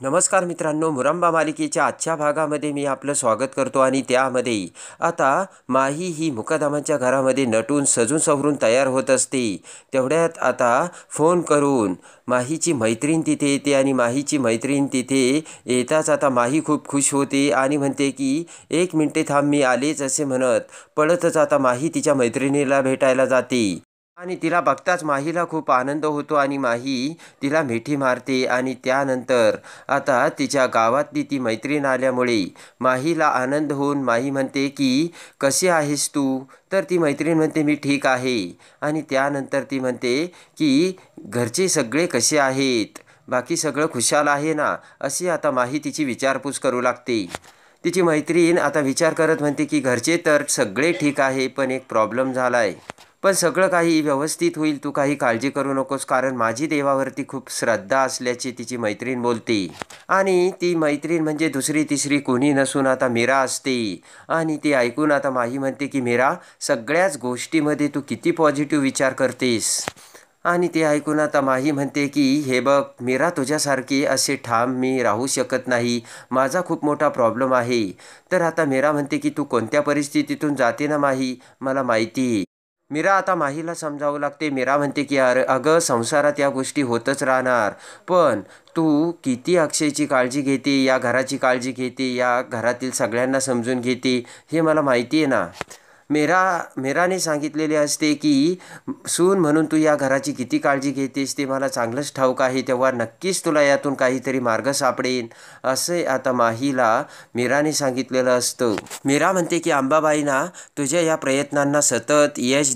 नमस्कार मित्रांनो, मुरंबा मालिकेच्या आजच्या भागामध्ये मी आपलं स्वागत करतो आणि त्यामध्ये आता माही ही मुकादमांच्या घरामध्ये नटून सजून सवरून तयार होत असते. तेवढ्यात आता फोन करून माहीची मैत्रीण तिथे येते आणि माहीची मैत्रीण तिथे येताच आता माही खूप खुश होते आणि म्हणते की 1 मिनिटे थांब, मी आलेच असे म्हणत पळतच आता माही तिच्या मैत्रिणीला भेटायला जाते. आणि तिला बघताच माहीला खूप आनंद होतो आणि माही तिला मिठी मारते आणि त्यानंतर आता तिच्या गावातली ती मैत्रीण आल्यामुळे माहीला आनंद होऊन माही म्हणते की कशी आहेस तू? तर ती मैत्रीण म्हणते मी ठीक आहे. आणि त्यानंतर ती म्हणते की घरचे सगळे कसे आहेत? बाकी सगळं खुशाल आहे ना? अशी आता माही तिची विचारपूस करू लागते. तिची मैत्रीण आता विचार करत म्हणते की घरचे तर सगळे ठीक आहे, पण एक प्रॉब्लेम झाला आहे. पण सगळं काही व्यवस्थित होईल, तू काही काळजी करू नकोस, कारण माझी देवावरती खूप श्रद्धा असल्याची तिची मैत्रीण बोलते. आणि ती मैत्रीण म्हणजे दुसरी तिसरी कोणी नसून आता मीरा असते. आणि ती ऐकून आता माही म्हणते की मीरा, सगळ्याच गोष्टीमध्ये तू किती पॉझिटिव्ह विचार करतेस. आणि ते ऐकून आता माही म्हणते की हे बघ मीरा, तुझ्यासारखी असे ठाम मी राहू शकत नाही, माझा खूप मोठा प्रॉब्लेम आहे. तर आता मीरा म्हणते की तू कोणत्या परिस्थितीतून जाते ना माही, मला माहिती आहे. मीरा आता माहीला समजावू लागते. मीरा म्हणते की अगं संसारात या गोष्टी होतच राहणार, पण तू किती अक्षयची काळजी घेते, या घराची काळजी घेते, या घरातील सगळ्यांना समजून घेते, हे मला माहिती आहे ना. मीराने सांगितलेले असते की सून म्हणून तू या घराची किती काळजी घेतेस ते मला चांगलंच ठाऊक आहे, तेव्हा नक्कीच तुला यातून काहीतरी मार्ग सापडेल, असे आता माहीला मीराने सांगितलेलं असतं. मीरा म्हणते की अंबाबाई ना, तुझ्या या प्रयत्नांना सतत यश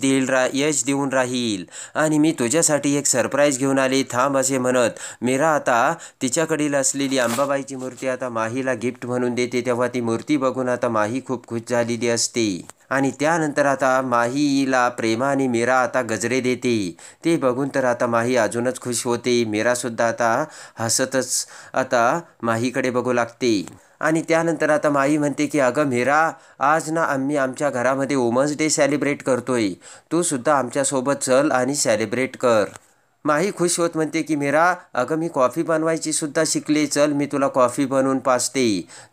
देऊन राहील आणि मी तुझ्यासाठी एक सरप्राईज घेऊन आले, थांब, असे म्हणत मीरा आता तिच्याकडील असलेली अंबाबाईची मूर्ती आता माहीला गिफ्ट म्हणून देते. तेव्हा ती मूर्ती बघून आता माही खूप खुश झालेली असते. आणि त्यानंतर आता माहीला प्रेमाने मीरा आता गजरे देते. ते बघून तर आता माही अजूनच खुश होते. मीरासुद्धा आता हसतच आता माहीकडे बघू लागते. आणि त्यानंतर आता माही म्हणते की अगं मीरा, आज ना आम्ही आमच्या घरामध्ये वुमन्स डे सेलिब्रेट करतोय, तू सुद्धा आमच्यासोबत चल आणि सेलिब्रेट कर. माही खुश होत म्हणते की मीरा, अगं मी कॉफी बनवायची सुद्धा शिकले, चल मी तुला कॉफी बनवून पाजते.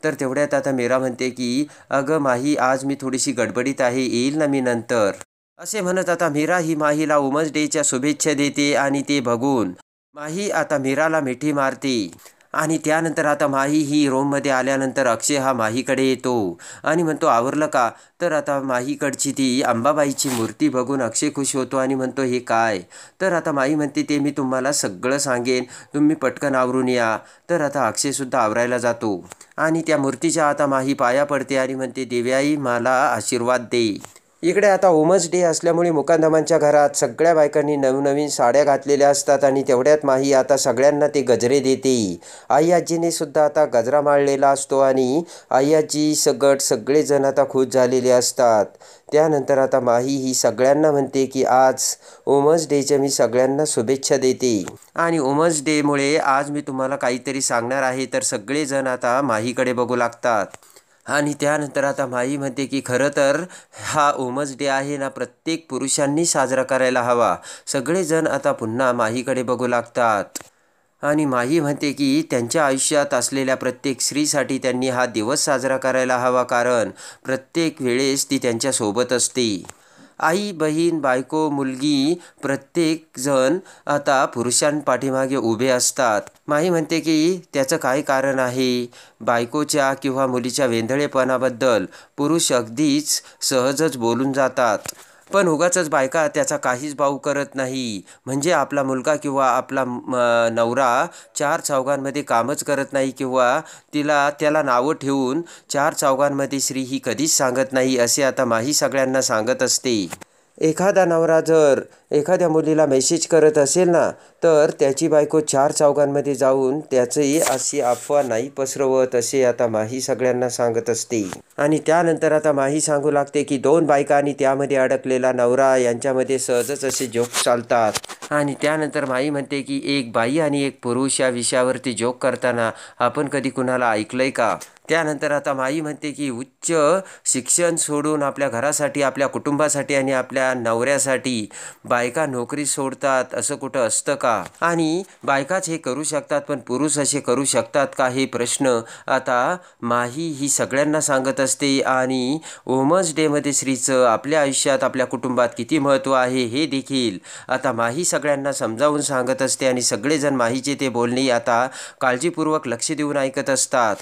तर तेवढ्यात आता मीरा म्हणते की अगं माही, आज मी थोडीशी गडबडीत आहे, येईल ना मी नंतर, असे म्हणत आता मीरा ही माहीला वुमन्स डेच्या शुभेच्छा देते. आणि ते बघून माही आता मीराला मिठी मारते. आणि त्यानंतर आता माही ही रूममध्ये आल्यानंतर अक्षय हा माहीकडे येतो आणि म्हणतो आवरलं का? तर आता माहीकडची ती अंबाबाईची मूर्ती बघून अक्षय खुश होतो आणि म्हणतो हे काय? तर आता माही म्हणते ते मी तुम्हाला सगळं सांगेन, तुम्ही पटकन आवरून या. तर आता अक्षयसुद्धा आवरायला जातो आणि त्या मूर्तीच्या आता माही पाया पडते आणि म्हणते देव्याई मला आशीर्वाद दे. इकडे आता वुमन्स डे असल्यामुळे मुकादमांच्या घरात सगळ्या बायकांनी नवनवीन साड्या घातलेल्या असतात आणि तेवढ्यात माही आता सगळ्यांना ते गजरे देते. आई आजीने सुद्धा आता गजरा माळलेला असतो आणि आई आजी सगळेजण आता खुश झालेले असतात. त्यानंतर आता माही ही सगळ्यांना म्हणते की आज वुमन्स डेच्या मी सगळ्यांना शुभेच्छा देते आणि वुमन्स डेमुळे आज मी तुम्हाला काहीतरी सांगणार आहे. तर सगळेजण आता माहीकडे बघू लागतात. आणि त्यानंतर आता माही म्हणते की खरं तर हा वुमन्स डे आहे ना, प्रत्येक पुरुषांनी साजरा करायला हवा. सगळेजण आता पुन्हा माहीकडे बघू लागतात आणि माही म्हणते की त्यांच्या आयुष्यात असलेल्या प्रत्येक स्त्रीसाठी त्यांनी हा दिवस साजरा करायला हवा, कारण प्रत्येक वेळेस ती त्यांच्यासोबत असते. आई, बहीण, बायको, मुलगी, प्रत्येकजण आता पुरुषांपाठीमागे उभे असतात. माही म्हणते की त्याचं काय कारण आहे? बायकोच्या किंवा मुलीच्या वेंधळेपणाबद्दल पुरुष अगदीच सहजच बोलून जातात, पण उगाचच बायका त्याचा काहीच बाऊ करत नाही. म्हणजे आपला मुलगा किंवा आपला नवरा चार चौघांमध्ये कामच करत नाही किंवा त्याला नावं ठेवून चार चौघांमध्ये स्त्री ही कधीच सांगत नाही, असे आता माही सगळ्यांना सांगत असते. एखादा नवरा जर एखाद्या मुलीला मेसेज करत असेल ना, तर त्याची बायको चार चौघांमध्ये जाऊन त्याची अशी अफवा नाही पसरवत, असे आता माही सगळ्यांना सांगत असते. आणि त्यानंतर आता माही सांगू लागते की दोन बायका आणि त्यामध्ये अडकलेला नवरा यांच्यामध्ये सहजच असे जोक चालतात. आणि त्यानंतर माही म्हणते की एक बाई आणि एक पुरुष या विषयावरती जोक करताना आपण कधी कुणाला ऐकलंय का? त्यानंतर आता माही म्हणते की उच्च शिक्षण सोडून आपल्या घरासाठी, आपल्या कुटुंबासाठी आणि आपल्या नवऱ्यासाठी बायका नोकरी सोडतात असं कुठं असतं का? आणि बायकाच हे करू शकतात पण पुरुष असे करू शकतात का, हे प्रश्न आता माही ही सगळ्यांना सांगत असते. आणि वुमन्स डेमध्ये स्त्रीचं आपल्या आयुष्यात आपल्या कुटुंबात किती महत्त्व आहे हे देखील आता माही सगळ्यांना समजावून सांगत असते. आणि सगळेजण माहीचे ते बोलणे आता काळजीपूर्वक लक्ष देऊन ऐकत असतात.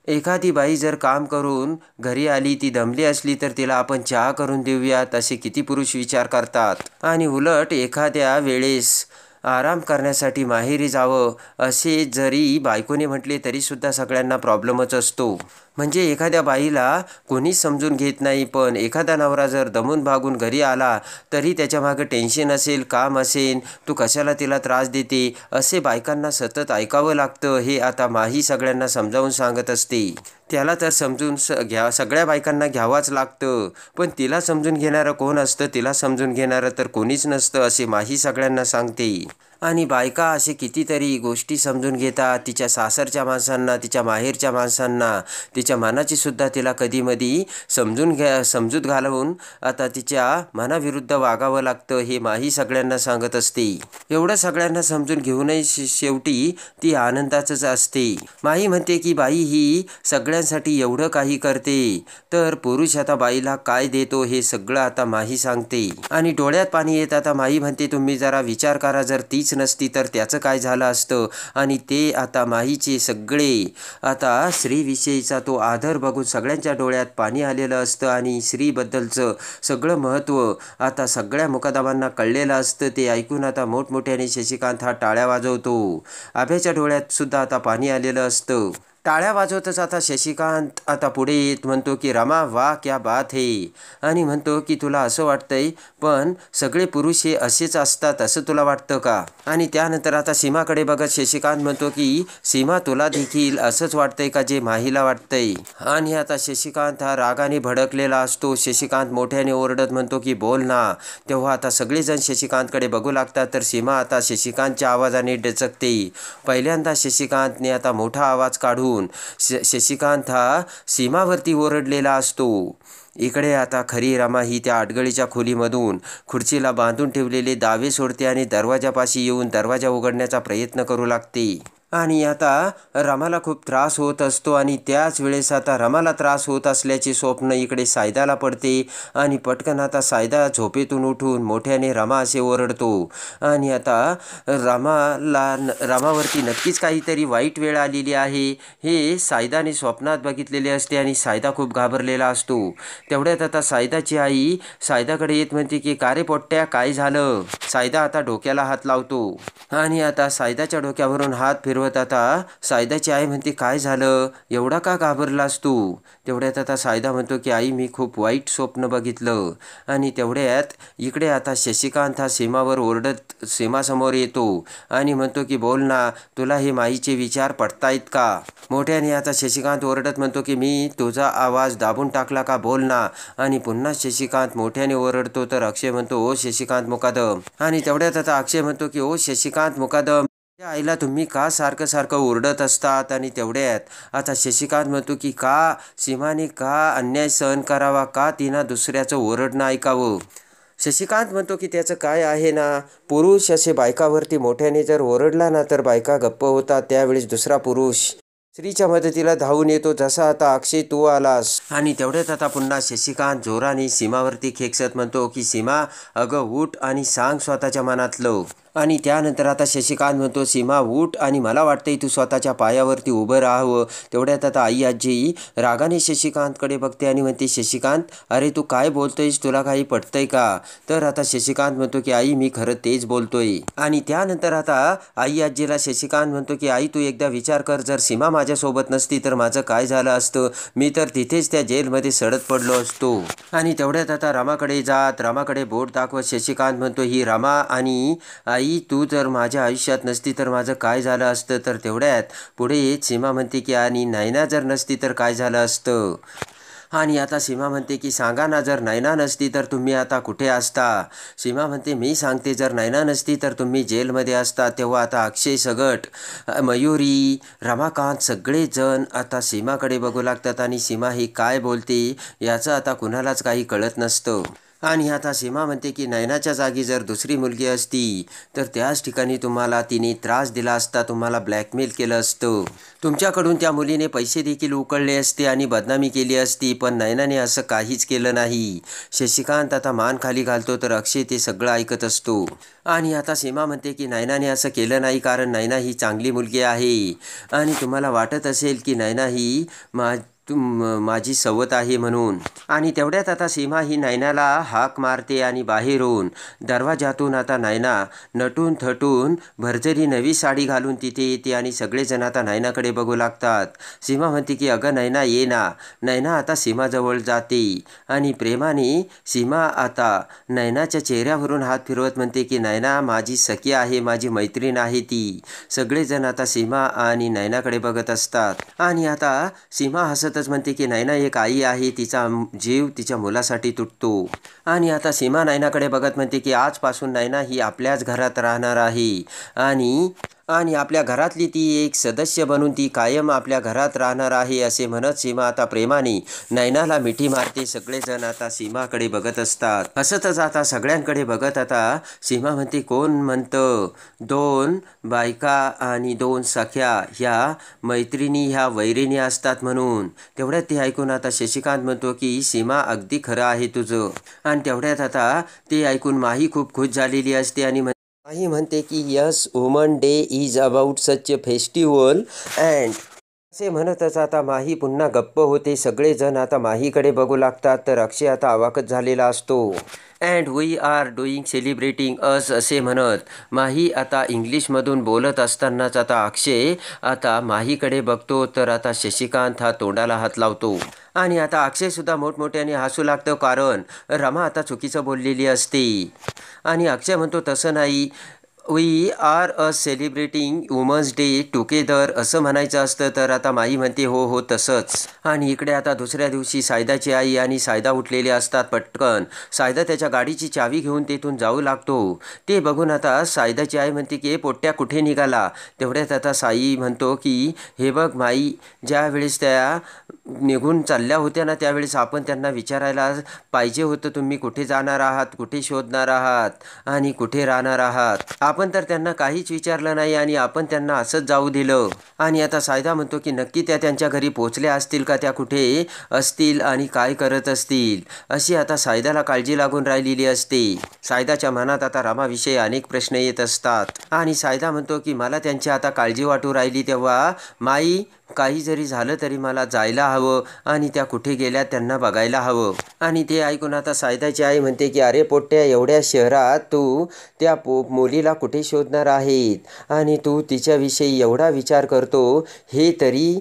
एखादी बाई जर काम करून घरी आली, ती दमली असली तर तिला आपण चहा करून देऊयात असे किती पुरुष विचार करतात. आणि उलट एखाद्या वेळेस आराम करण्यासाठी माहेरी जावं असे जरी बायकोने म्हटले तरीसुद्धा सगळ्यांना प्रॉब्लेमच असतो. म्हणजे एखाद्या बाईला कोणीच समजून घेत नाही. पण एखादा नवरा जर दमून भागून घरी आला तरी त्याच्यामागं टेन्शन असेल, काम असेल, तू कशाला तिला त्रास देते असे बायकांना सतत ऐकावं लागतं. हे आता माही सगळ्यांना समजावून सांगत असते. त्याला तर समजून सगळ्या बायकांना घ्यावाच लागतं. पण तिला समजून घेणारं कोण असतं? तिला समजून घेणारं तर कोणीच नसतं असे माही सगळ्यांना सांगते. आणि बायका असे कितीतरी गोष्टी समजून घेतात. तिच्या सासरच्या माणसांना, तिच्या माहेरच्या माणसांना, तिच्या मनाचीसुद्धा तिला कधीमधी समजूत घालवून आता तिच्या मनाविरुद्ध वागावं लागतं. हे माही सगळ्यांना सांगत असते. एवढं सगळ्यांना समजून घेऊनही शेवटी ती आनंदाचंच असते. माही म्हणते की बाई ही सगळ्यांसाठी एवढं काही करते तर पुरुष आता बाईला काय देतो हे सगळं आता माही सांगते. आणि डोळ्यात पाणी येत आता माही म्हणते, तुम्ही जरा विचार करा, जर तीच नसती तर त्याचं काय झालं असतं. आणि ते आता माहीचे सगळे आता स्त्रीविषयीचा तो आदर बघून सगळ्यांच्या डोळ्यात पाणी आलेलं असतं. आणि स्त्रीबद्दलचं सगळं महत्त्व आता सगळ्या मुकादमांना कळलेलं असतं. ते ऐकून आता मोठमोठ्याने शशिकांत हा टाळ्या वाजवतो. आभ्याच्या डोळ्यात सुद्धा आता पाणी आलेलं असतं. टाळ्या वाजवतच आता शशिकांत आता पुढे येत म्हणतो की रमा वा क्या बात है. आणि म्हणतो की तुला असं वाटतंय पण सगळे पुरुष हे असेच असतात असं तुला वाटतं का? आणि त्यानंतर आता सीमाकडे बघत शशिकांत म्हणतो की सीमा, तुला देखील असंच वाटतंय का जे माहीला वाटतंय? आणि आता शशिकांत हा रागाने भडकलेला असतो. शशिकांत मोठ्याने ओरडत म्हणतो की बोल ना. तेव्हा आता सगळेजण शशिकांतकडे बघू लागतात तर सीमा आता शशिकांतच्या आवाजाने डचकते. पहिल्यांदा शशिकांतने आता मोठा आवाज काढून शशिकांत हा सीमावरती ओरडलेला असतो. इकडे आता खरी रमा ही त्या अडगळीच्या खोलीमधून खुर्चीला बांधून ठेवलेले दावे सोडते आणि दरवाजापाशी येऊन दरवाजा उघडण्याचा प्रयत्न करू लागते. आणि आता रमाला खूप त्रास होत असतो. आणि त्याच वेळेस आता रमाला त्रास होत असल्याचे स्वप्न इकडे सायदाला पडते. आणि पटकन आता सायदा झोपेतून उठून मोठ्याने रमा असे ओरडतो. आणि आता रमावरती नक्कीच काहीतरी वाईट वेळ आलेली आहे हे सायदाने स्वप्नात बघितलेले असते. आणि सायदा खूप घाबरलेला असतो. तेवढ्यात आता सायदाची आई सायदाकडे येत म्हणते की का रे पोट्ट्या, काय झालं? सायदा आता डोक्याला हात लावतो. आणि आता सायदाच्या डोक्यावरून हात फिरवत आता सायदाची आई म्हणते, काय झालं? एवढा का घाबरलास तू? तेवढ्यात आता सायदा म्हणतो की आई, मी खूप वाईट स्वप्न बघितलं. आणि तेवढ्यात इकडे आता शशिकांत हा सीमावर ओरडत सीमासमोर येतो. आणि म्हणतो की बोल ना, तुला हे माईचे विचार पटतायत का? मोठ्याने आता शशिकांत ओरडत म्हणतो की मी तुझा आवाज दाबून टाकला का? बोल ना. आणि पुन्हा शशिकांत मोठ्याने ओरडतो तर अक्षय म्हणतो, ओ शशिकांत मुकादम. आणि तेवढ्यात आता अक्षय म्हणतो की ओ शशिकांत मुकादम, आईला तुम्ही का सारखं सारखं ओरडत असतात? आणि तेवढ्यात आता शशिकांत म्हणतो की का सीमाने का अन्याय सहन करावा, का तिनं दुसऱ्याचं ओरडणं ऐकावं? शशिकांत म्हणतो की त्याचं काय आहे ना, पुरुष असे बायकावरती मोठ्याने जर ओरडला ना तर बायका गप्प होतात. त्यावेळेस दुसरा पुरुष स्त्रीच्या मदतीला धावून येतो, जसा आता अक्षय तू आलास. आणि तेवढ्यात आता पुन्हा शशिकांत जोराने सीमावरती खेकसत म्हणतो की सीमा, अगं उठ आणि सांग स्वतःच्या मनातलं. आणि त्यानंतर आता शशिकांत म्हणतो, सीमा उठ आणि मला वाटतंय तू स्वतःच्या पायावरती उभं राहावं. तेवढ्यात आता आई आजी रागाने शशिकांतकडे बघते आणि म्हणते, शशिकांत अरे तू काय बोलतोयस, तुला काही पटतंय का? तर आता शशिकांत म्हणतो की आई, मी खरं तेच बोलतोय. आणि त्यानंतर आता आई आजीला शशिकांत म्हणतो की आई, तू एकदा विचार कर, जर सीमा माझ्यासोबत नसती तर माझं काय झालं असतं? मी तर तिथेच त्या जेलमध्ये सडत पडलो असतो. आणि तेवढ्यात आता रमाकडे जात रमाकडे बोट दाखवत शशिकांत म्हणतो, ही रमा आणि आई, तू जर माझ्या आयुष्यात नसती तर माझं काय झालं असतं? तर तेवढ्यात पुढे येत सीमा म्हणते की आणि नैना जर नसती तर काय झालं असतं? आणि आता सीमा म्हणते की सांगा ना, जर नैना नसती तर तुम्ही आता कुठे असता? सीमा म्हणते, मी सांगते, जर नैना नसती तर तुम्ही जेलमध्ये असता. तेव्हा आता अक्षय सगट, मयुरी, रमाकांत सगळेजण आता सीमाकडे बघू लागतात. आणि सीमा ही काय बोलते याचं आता कुणालाच काही कळत नसतं. आणि आता सीमा म्हणते की नयनाच्या जागी जर दुसरी मुलगी असती तर त्याच ठिकाणी तुम्हाला तिने त्रास दिला असता, तुम्हाला ब्लॅकमेल केलं असतं, तुमच्याकडून त्या मुलीने पैसे देखील उकळले असते आणि बदनामी केली असती. पण नयनाने असं काहीच केलं नाही. शशिकांत आता मान खाली घालतो तर अक्षय ते सगळं ऐकत असतो. आणि आता सीमा म्हणते की नयनाने असं केलं नाही कारण नयना ही चांगली मुलगी आहे आणि तुम्हाला वाटत असेल की नयना ही माझी सवत आहे म्हणून. आणि तेवढ्यात आता सीमा ही नयनाला हाक मारते आणि बाहेरून दरवाजातून आता नयना नटून थटून भरजरी नवी साडी घालून तिथे येते आणि सगळेजण आता नयनाकडे बघू लागतात. सीमा म्हणते की अगं नयना ये ना. नयना आता सीमाजवळ जाते आणि प्रेमाने सीमा आता नयनाच्या चेहऱ्यावरून हात फिरवत म्हणते की नयना माझी सखी आहे, माझी मैत्रीण आहे ती. सगळेजण आता सीमा आणि नयनाकडे बघत असतात. आणि आता सीमा हसतच म्हणते की नयना एक आई आहे, तिचा जीव तिच्या मुलासाठी तुटतो. आणि आता सीमा नयनाकडे बघत म्हणते की आजपासून नयना ही आपल्याच घरात राहणार आहे आणि आपल्या घरातली ती एक सदस्य बनून ती कायम आपल्या घरात राहणार आहे असे म्हणत सीमा आता प्रेमाने नयनाला मिठी मारते. सगळेजण आता सीमाकडे बघत असतात. हसतच आता सगळ्यांकडे बघत आता सीमा म्हणते कोण म्हणतं 2 बायका आणि 2 सख्या ह्या मैत्रिणी ह्या वैरिणी असतात म्हणून. तेवढ्यात ते ऐकून आता शशिकांत म्हणतो की सीमा अगदी खरं आहे तुझं. आणि तेवढ्यात आता ते ऐकून माही खूप खुश झालेली असते आणि माही म्हणते की yes woman day is about such a festival and असे म्हणतच आता माही पुन्हा गप्प होते. सगळेजण आता माहीकडे बघू लागतात तर अक्षय आता अवाकच झालेला असतो. And we are doing celebrating us असे म्हणत माही आता इंग्लिशमधून बोलत असतानाच आता अक्षय आता माहीकडे बघतो तर आता शशिकांत हा तोंडाला हात लावतो. आणि आता अक्षयसुद्धा मोठमोठ्याने हसू लागतो कारण रमा आता चुकीचं बोललेली असते. आणि अक्षय म्हणतो तसं नाही, we are a celebrating women's day together असं म्हणायचं असतं. तर आता माई म्हणते हो हो तसंच. आणि इकडे आता दुसऱ्या दिवशी सायदाची आई आणि सायदा उठलेले असतात. पटकन सायदा त्याच्या गाडीची चावी घेऊन तेथून जाऊ लागतो. ते बघून आता सायदाची आई म्हणते की पोट्ट्या कुठे निघाला. तेवढ्यात आता साई म्हणतो की हे बघ माई, ज्या वेळेस त्या निघून चालल्या होत्या ना त्यावेळेस आपण त्यांना विचारायला पाहिजे होतं तुम्ही कुठे जाणार आहात, कुठे शोधणार आहात आणि कुठे राहणार आहात. आपण तर त्यांना काहीच विचारलं नाही आणि आपण त्यांना असंच जाऊ दिलं. आणि आता सायदा म्हणतो की नक्की त्या त्यांच्या घरी पोचल्या असतील का, त्या कुठे असतील आणि काय करत असतील अशी आता सायदाला काळजी लागून राहिलेली असते. सायदाच्या मनात आता रमाविषयी अनेक प्रश्न येत असतात आणि सायदा म्हणतो की मला त्यांची आता काळजी वाटू राहिली तेव्हा माई काही जरी झालं तरी मला जायला हवं आणि त्या कुठे गेल्या त्यांना बघायला हवं. आणि ते ऐकून आता सायदाची आई म्हणते की अरे पोट्ट्या, एवढ्या शहरात तू त्या मुलीला कुठे शोधणार आहेत आणि तू तिच्याविषयी एवढा विचार करतो हे तरी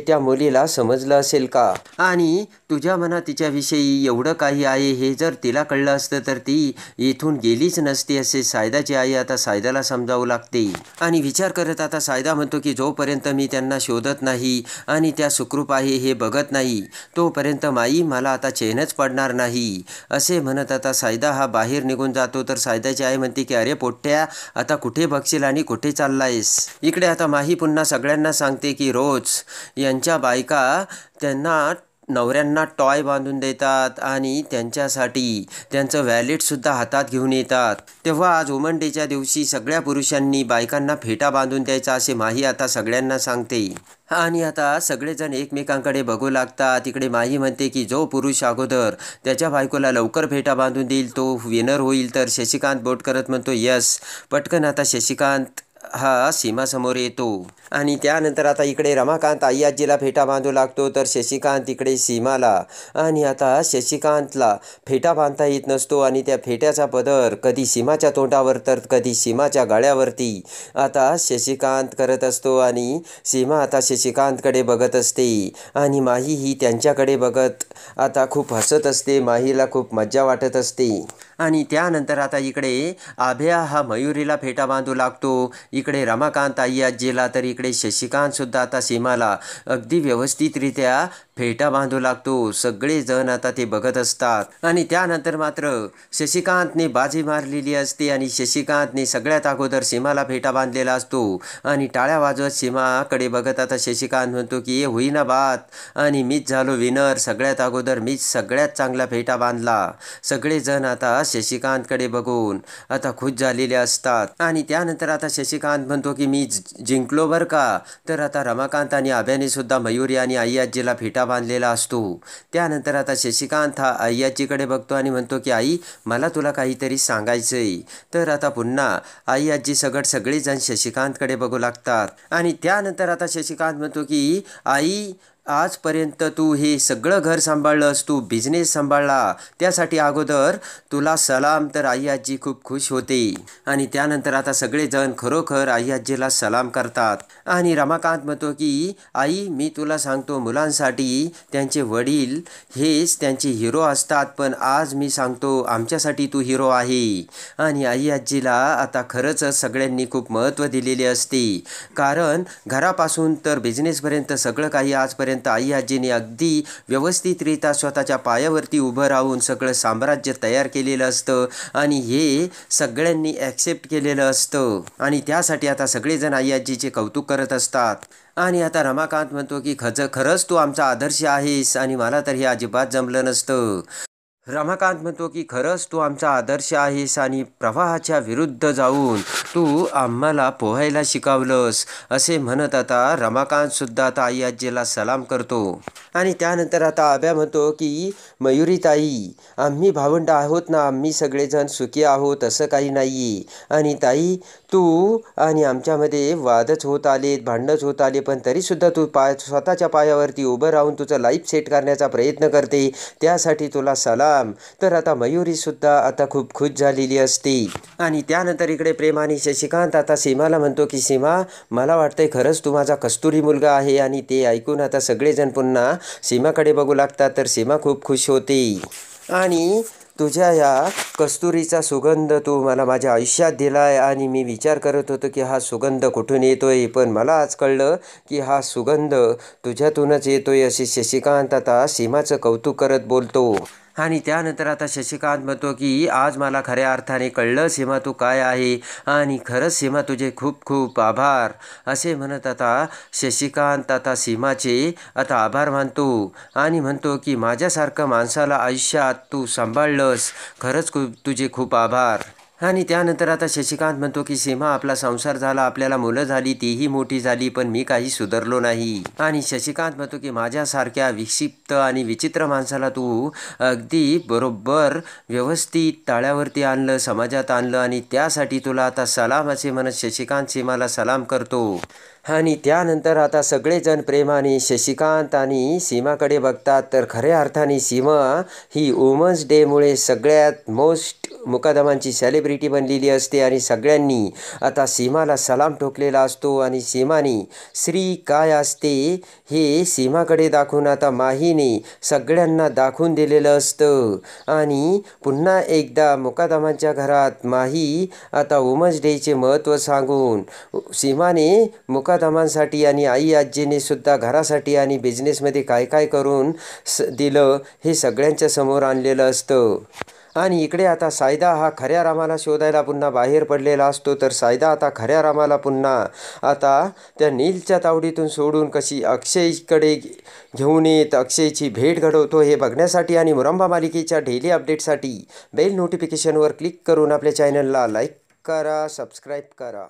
त्या मुलीला समजलं असेल का. आणि तुझ्या मनात तिच्याविषयी एवढं काही आहे हे जर तिला कळलं असतं तर ती इथून गेलीच नसती असे सायदाची आई आता सायदाला समजावू लागते. आणि विचार करत आता सायदा म्हणतो की जोपर्यंत मी त्यांना शोधत नाही आणि त्या सुखरूप आहे हे बघत नाही तोपर्यंत माई मला आता चैनच पडणार नाही असे म्हणत आता सायदा हा बाहेर निघून जातो. तर सायदाची आई म्हणते की अरे पोट्ट्या, आता कुठे बघशील आणि कुठे चाललायस. इकडे आता माही पुन्हा सगळ्यांना सांगते की रोज यांच्या बायका त्यांना नवऱ्यांना टॉय बांधून देतात आणि त्यांच्यासाठी त्यांचं वॅलेटसुद्धा हातात घेऊन येतात. तेव्हा आज वुमन डेच्या दिवशी सगळ्या पुरुषांनी बायकांना फेटा बांधून द्यायचा असे माही आता सगळ्यांना सांगते. आणि आता सगळेजण एकमेकांकडे बघू लागतात. तिकडे माही म्हणते की जो पुरुष अगोदर त्याच्या बायकोला लवकर फेटा बांधून देईल तो विनर होईल. तर शशिकांत बोट करत म्हणतो यस. पटकन आता शशिकांत हा सीमासमोर येतो आणि त्यानंतर आता इकडे रमाकांत आई आजीला फेटा बांधू लागतो तर शशिकांत इकडे सीमाला. आणि आता शशिकांतला फेटा बांधता येत नसतो आणि त्या फेट्याचा पदर कधी सीमाच्या तोंडावर तर कधी सीमाच्या गळ्यावरती आता शशिकांत करत असतो. आणि सीमा आता शशिकांतकडे बघत असते आणि माही ही त्यांच्याकडे बघत आता खूप हसत असते. माहीला खूप मज्जा वाटत असते. आणि त्यानंतर आता इकडे आभ्या हा मयुरीला फेटा बांधू लागतो. इकडे रमाकांत आई आजीला, तर इकडे शशिकांतसुद्धा आता सीमाला अगदी व्यवस्थितरित्या फेटा बांधू लागतो. सगळेजण आता ते बघत असतात आणि त्यानंतर मात्र शशिकांतने बाजी मारलेली असते आणि शशिकांतने सगळ्यात अगोदर सीमाला फेटा बांधलेला असतो आणि टाळ्या वाजवत सीमाकडे बघत आता शशिकांत म्हणतो की ये होईना बात आणि मीच झालो विनर. सगळ्यात अगोदर मीच सगळ्यात चांगला फेटा बांधला. सगळेजण आता शशिकांतकडे बघून आता खुश झालेले असतात आणि त्यानंतर आता शशिकांत म्हणतो की मी जिंकलो बरं का. तर आता रमाकांत आणि आभ्याने सुद्धा मयुरी आणि आई आजीला फेटा बांधलेला असतो. त्यानंतर आता शशिकांत हा आई आजीकडे बघतो आणि म्हणतो की आई मला तुला काहीतरी सांगायचंय. तर आता पुन्हा आई आजी सगळेजण शशिकांतकडे बघू लागतात आणि त्यानंतर आता शशिकांत म्हणतो की आई आजपर्यंत तू हे सगळं घर सांभाळलंस, तू बिझनेस सांभाळला, त्यासाठी अगोदर तुला सलाम. तर आई आजी खूप खुश होते आणि त्यानंतर आता सगळेजण खरोखर आई आजीला सलाम करतात आणि रमाकांत म्हणतो की आई मी तुला सांगतो मुलांसाठी त्यांचे वडील हेच त्यांचे हिरो असतात, पण आज मी सांगतो आमच्यासाठी तू हिरो आहे. आणि आई आजीला आता खरंच सगळ्यांनी खूप महत्त्व दिलेले असते, कारण घरापासून तर बिझनेसपर्यंत सगळं काही आजपर्यंत आई आजीने अगदी व्यवस्थितरित्या स्वतःच्या पायावरती उभं राहून सगळं साम्राज्य तयार केलेलं असतं आणि हे सगळ्यांनी ॲक्सेप्ट केलेलं असतं आणि त्यासाठी आता सगळेजण आई आजीचे कौतुक करत असतात. आणि आता रमाकांत म्हणतो की खरंच तू आमचा आदर्श आहेस आणि मला तर हे अजिबात जमलं नसतं. रमाकांत म्हणतो की खरंच तू आमचा आदर्श आहेस आणि प्रवाहाच्या विरुद्ध जाऊन तू आम्हाला पोहायला शिकवलंस, असे म्हणत आता रमाकांतसुद्धा आता आई आजीला सलाम करतो. आणि त्यानंतर आता आभ्या म्हणतो की मयुरी ताई आम्ही भावंड आहोत ना, आम्ही सगळेजण सुखी आहोत असं काही नाही. आणि ताई तू आणि आमच्यामध्ये वादच होत आलेत, भांडणच होत आले, पण तरीसुद्धा तू स्वतःच्या पायावरती उभं राहून तुझं लाईफ सेट करण्याचा प्रयत्न करते, त्यासाठी तुला सलाम. तर आता मयुरीसुद्धा आता खूप खुश झालेली असते. आणि त्यानंतर इकडे प्रेमाने शशिकांत आता सीमाला म्हणतो की सीमा मला वाटतंय खरंच तू माझा कस्तुरी मुलगा आहे. आणि ते ऐकून आता सगळेजण पुन्हा सीमाकडे बघू लागतात. तर सीमा खूप खुश होते आणि तुझ्या या कस्तुरीचा सुगंध तू मला माझ्या आयुष्यात दिला आहे आणि मी विचार करत होतो की हा सुगंध कुठून येतोय, पण मला आज कळलं की हा सुगंध तुझ्यातूनच येतोय, असे शशिकांत आता सीमाचं कौतुक करत बोलतो. आणि त्यानंतर आता शशिकांत म्हणतो की आज मला खऱ्या अर्थाने कळलं सीमा तू काय आहे आणि खरंच सीमा तुझे खूप खूप आभार, असे म्हणत आता शशिकांत आता सीमाचे आता आभार मानतो आणि म्हणतो की माझ्यासारखं माणसाला आयुष्यात तू सांभाळलंस, खरंच तुझे खूप आभार. आणि त्यानंतर आता शशिकांत म्हणतो की सीमा आपला संसार झाला, आपल्याला मुलं झाली, तीही मोठी झाली, पण मी काही सुधारलो नाही. आणि शशिकांत म्हणतो की माझ्यासारख्या विक्षिप्त आणि विचित्र माणसाला तू अगदी बरोबर व्यवस्थित ताळ्यावरती आणलं, समाजात आणलं आणि त्यासाठी तुला आता सलाम, असे म्हणत शशिकांत सीमाला सलाम करतो. आणि त्यानंतर आता सगळेजण प्रेमाने शशिकांत आणि सीमाकडे बघतात. तर खऱ्या अर्थाने सीमा ही वुमन्स डेमुळे सगळ्यात मोस्ट मुकादमांची सेलिब्रिटी बनलेली असते आणि सगळ्यांनी आता सीमाला सलाम ठोकलेला असतो. आणि सीमाने स्त्री काय असते हे सीमाकडे दाखवून आता माहीने सगळ्यांना दाखवून दिलेलं असतं. आणि पुन्हा एकदा मुकादमांच्या घरात माही आता वुमन्स डेचे महत्त्व सांगून सीमाने मुकादमांसाठी आणि आई आजीने सुद्धा घरासाठी आणि बिझनेसमध्ये काय काय करून दिलं हे सगळ्यांच्या समोर आणलेलं असतं. आणि इकडे आता सायदा हा खऱ्या रामाला शोधायला पुन्हा बाहेर पडलेला असतो. तर सायदा आता खऱ्या रामाला पुन्हा आता त्या नीलच्या तावडीतून सोडून कशी अक्षयकडे घेऊन येत अक्षयची भेट घडवतो हे बघण्यासाठी आणि मुरंबा मालिकेच्या डेली अपडेटसाठी बेल नोटिफिकेशनवर क्लिक करून आपल्या चॅनलला लाईक करा, सबस्क्राईब करा.